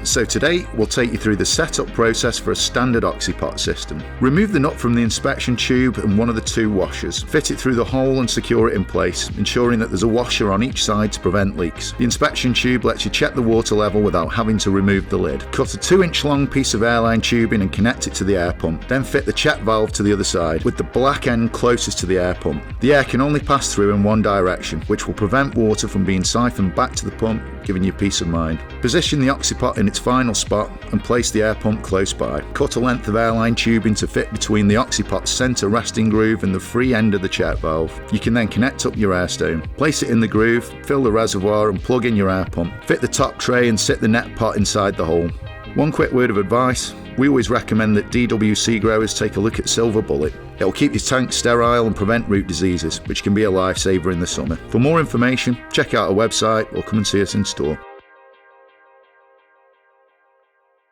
So today we'll take you through the setup process for a standard Oxypot system. Remove the nut from the inspection tube and one of the two washers. Fit it through the hole and secure it in place, ensuring that there's a washer on each side to prevent leaks. The inspection tube lets you check the water level without having to remove the lid. Cut a 2-inch long piece of airline tubing and connect it to the air pump. Then fit the check valve to the other side, with the black end closest to the air pump. The air can only pass through in one direction, which will prevent water from being siphoned back to the pump, giving you peace of mind. Position the Oxypot in its final spot and place the air pump close by. Cut a length of airline tubing to fit between the Oxypot's centre resting groove and the free end of the check valve. You can then connect up your air stone. Place it in the groove, fill the reservoir and plug in your air pump. Fit the top tray and sit the net pot inside the hole. One quick word of advice: we always recommend that DWC growers take a look at Silver Bullet. It'll keep your tank sterile and prevent root diseases, which can be a lifesaver in the summer. For more information, check out our website or come and see us in store.